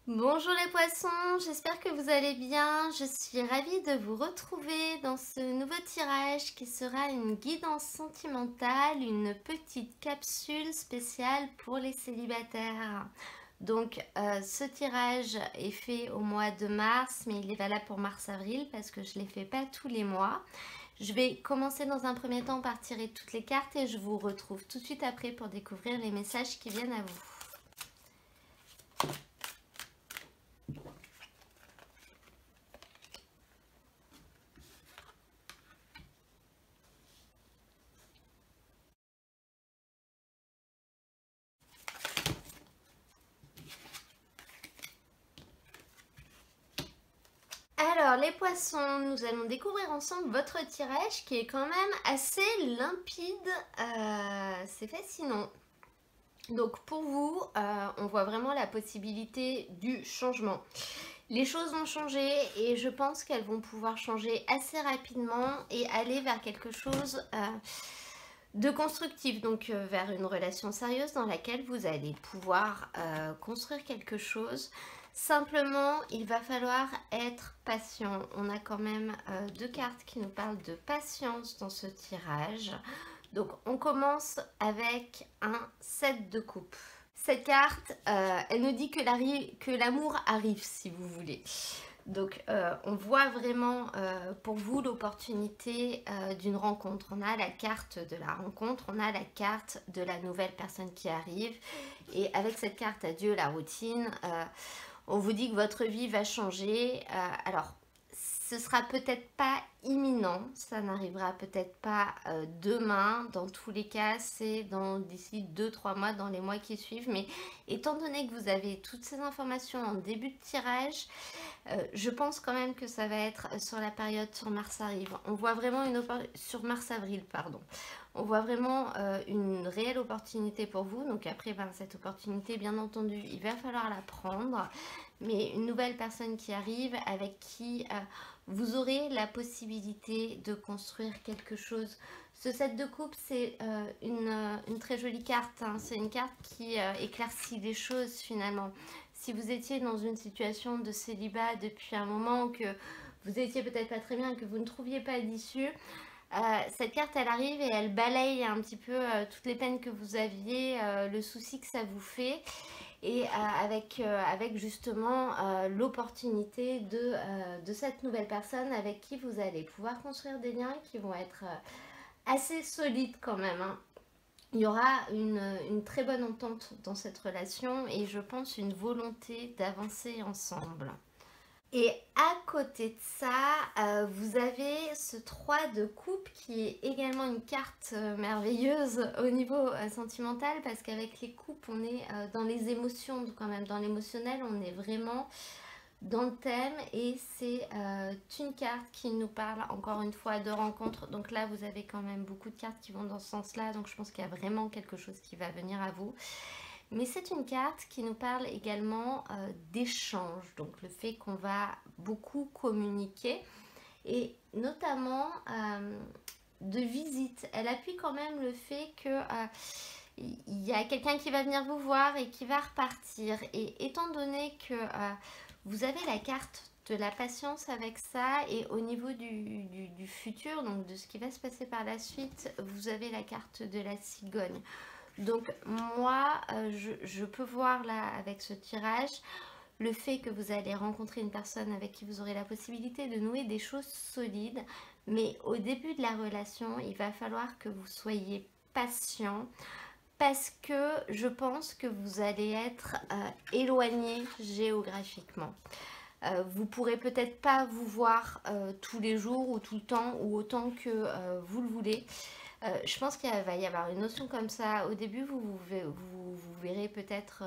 Bonjour les poissons, j'espère que vous allez bien. Je suis ravie de vous retrouver dans ce nouveau tirage qui sera une guidance sentimentale, une petite capsule spéciale pour les célibataires. Donc ce tirage est fait au mois de mars, mais il est valable pour mars-avril parce que je ne les fais pas tous les mois. Je vais commencer dans un premier temps par tirer toutes les cartes et je vous retrouve tout de suite après pour découvrir les messages qui viennent à vous. Alors les poissons, nous allons découvrir ensemble votre tirage qui est quand même assez limpide, c'est fascinant. Donc pour vous, on voit vraiment la possibilité du changement. Les choses vont changer et je pense qu'elles vont pouvoir changer assez rapidement et aller vers quelque chose de constructif, donc vers une relation sérieuse dans laquelle vous allez pouvoir construire quelque chose. Simplement, il va falloir être patient. On a quand même deux cartes qui nous parlent de patience dans ce tirage. Donc, on commence avec un 7 de coupe. Cette carte, elle nous dit que l'amour arrive, si vous voulez. Donc, on voit vraiment pour vous l'opportunité d'une rencontre. On a la carte de la rencontre, on a la carte de la nouvelle personne qui arrive. Et avec cette carte, adieu la routine, on vous dit que votre vie va changer. Alors, ce sera peut-être pas imminent, ça n'arrivera peut-être pas demain. Dans tous les cas, c'est d'ici 2-3 mois, dans les mois qui suivent. Mais étant donné que vous avez toutes ces informations en début de tirage, je pense quand même que ça va être sur la période sur mars-arrive. On voit vraiment sur mars-avril, pardon. On voit vraiment une réelle opportunité pour vous. Donc après, ben, cette opportunité, bien entendu, il va falloir la prendre. Mais une nouvelle personne qui arrive, avec qui vous aurez la possibilité de construire quelque chose. Ce 7 de coupe, c'est une très jolie carte, hein. C'est une carte qui éclaircit les choses finalement. Si vous étiez dans une situation de célibat depuis un moment, que vous étiez peut-être pas très bien, que vous ne trouviez pas d'issue, cette carte elle arrive et elle balaye un petit peu toutes les peines que vous aviez, le souci que ça vous fait, et avec justement l'opportunité de cette nouvelle personne avec qui vous allez pouvoir construire des liens qui vont être assez solides quand même, hein. Il y aura une très bonne entente dans cette relation et je pense une volonté d'avancer ensemble. Et à côté de ça, vous avez ce 3 de coupe qui est également une carte merveilleuse au niveau sentimental, parce qu'avec les coupes, on est dans les émotions quand même, dans l'émotionnel, on est vraiment dans le thème, et c'est une carte qui nous parle encore une fois de rencontre. Donc là, vous avez quand même beaucoup de cartes qui vont dans ce sens-là, donc je pense qu'il y a vraiment quelque chose qui va venir à vous. Mais c'est une carte qui nous parle également d'échange, donc le fait qu'on va beaucoup communiquer, et notamment de visite. Elle appuie quand même le fait que il y a quelqu'un qui va venir vous voir et qui va repartir. Et étant donné que vous avez la carte de la patience avec ça, et au niveau du futur, donc de ce qui va se passer par la suite, vous avez la carte de la cigogne. Donc moi, je peux voir là avec ce tirage le fait que vous allez rencontrer une personne avec qui vous aurez la possibilité de nouer des choses solides. Mais au début de la relation, il va falloir que vous soyez patient, parce que je pense que vous allez être éloigné géographiquement. Vous pourrez peut-être pas vous voir tous les jours ou tout le temps ou autant que vous le voulez. Je pense qu'il va y avoir une notion comme ça. Au début, vous verrez peut-être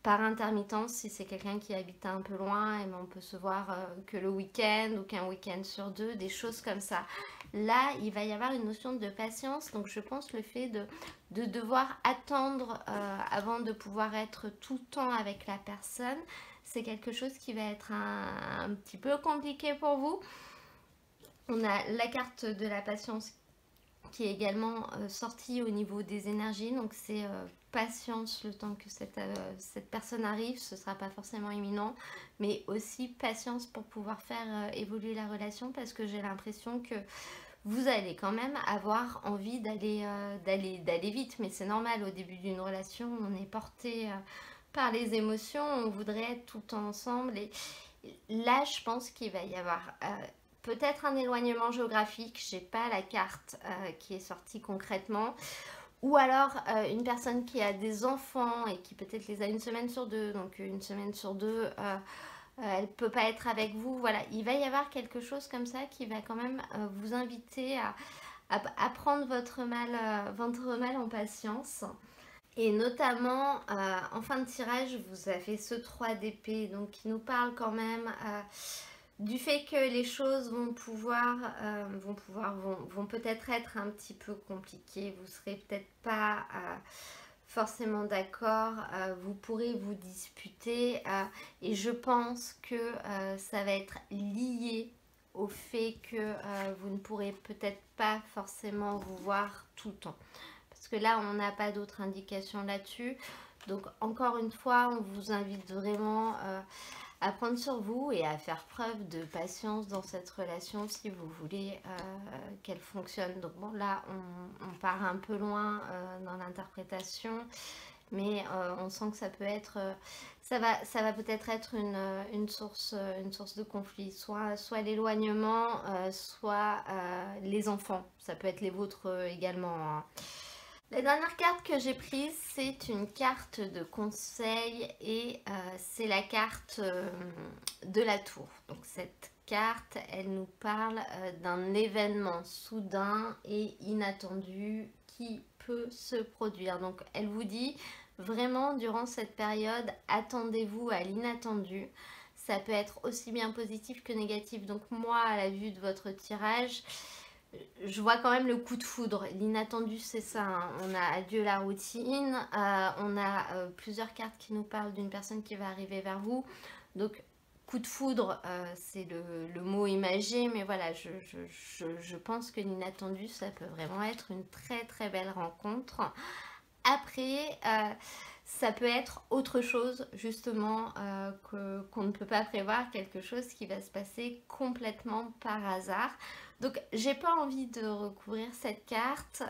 par intermittence, si c'est quelqu'un qui habite un peu loin, et ben on peut se voir que le week-end ou qu'un week-end sur deux, des choses comme ça. Là, il va y avoir une notion de patience, donc je pense le fait de devoir attendre avant de pouvoir être tout le temps avec la personne, c'est quelque chose qui va être un petit peu compliqué pour vous. On a la carte de la patience qui est également sortie au niveau des énergies, donc c'est patience le temps que cette personne arrive, ce ne sera pas forcément imminent, mais aussi patience pour pouvoir faire évoluer la relation, parce que j'ai l'impression que vous allez quand même avoir envie d'aller vite, mais c'est normal, au début d'une relation, on est porté par les émotions, on voudrait être tout le temps ensemble, et là, je pense qu'il va y avoir peut-être un éloignement géographique, j'ai pas la carte qui est sortie concrètement, ou alors une personne qui a des enfants et qui peut-être les a une semaine sur deux, donc une semaine sur deux, elle peut pas être avec vous. Voilà, il va y avoir quelque chose comme ça qui va quand même vous inviter à prendre votre mal en patience. Et notamment en fin de tirage, vous avez ce 3 d'épée, donc qui nous parle quand même du fait que les choses vont peut-être être un petit peu compliquées. Vous serez peut-être pas forcément d'accord, vous pourrez vous disputer, et je pense que ça va être lié au fait que vous ne pourrez peut-être pas forcément vous voir tout le temps. Parce que là, on n'a pas d'autres indications là-dessus. Donc, encore une fois, on vous invite vraiment à prendre sur vous et à faire preuve de patience dans cette relation si vous voulez qu'elle fonctionne. Donc, bon, là, on part un peu loin dans l'interprétation, mais on sent que ça peut être... ça va peut-être être une source de conflit, soit l'éloignement, soit les enfants. Ça peut être les vôtres également, hein. La dernière carte que j'ai prise, c'est une carte de conseil et c'est la carte de la tour. Donc cette carte, elle nous parle d'un événement soudain et inattendu qui peut se produire. Donc elle vous dit vraiment durant cette période, attendez-vous à l'inattendu. Ça peut être aussi bien positif que négatif. Donc moi, à la vue de votre tirage, je vois quand même le coup de foudre. L'inattendu, c'est ça, hein. On a adieu la routine. On a plusieurs cartes qui nous parlent d'une personne qui va arriver vers vous. Donc, coup de foudre, c'est le mot imagé. Mais voilà, je pense que l'inattendu, ça peut vraiment être une très très belle rencontre. Après, ça peut être autre chose, justement, qu'on ne peut pas prévoir, quelque chose qui va se passer complètement par hasard. Donc, j'ai pas envie de recouvrir cette carte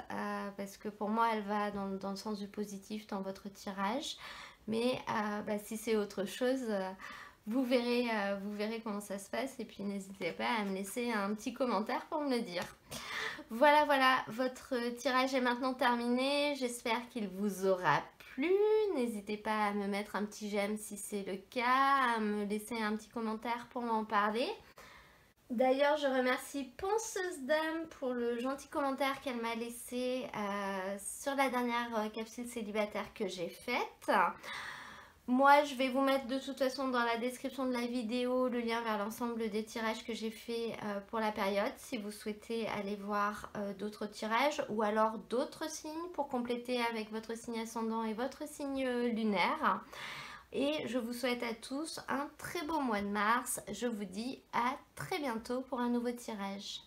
parce que pour moi, elle va dans le sens du positif dans votre tirage. Mais si c'est autre chose, vous verrez comment ça se passe. Et puis, n'hésitez pas à me laisser un petit commentaire pour me le dire. Voilà, votre tirage est maintenant terminé. J'espère qu'il vous aura plu. N'hésitez pas à me mettre un petit j'aime si c'est le cas, à me laisser un petit commentaire pour m'en parler. D'ailleurs, je remercie Penseuse Dame pour le gentil commentaire qu'elle m'a laissé sur la dernière capsule célibataire que j'ai faite. Moi, je vais vous mettre de toute façon dans la description de la vidéo le lien vers l'ensemble des tirages que j'ai fait pour la période, si vous souhaitez aller voir d'autres tirages ou alors d'autres signes pour compléter avec votre signe ascendant et votre signe lunaire. Et je vous souhaite à tous un très beau mois de mars. Je vous dis à très bientôt pour un nouveau tirage.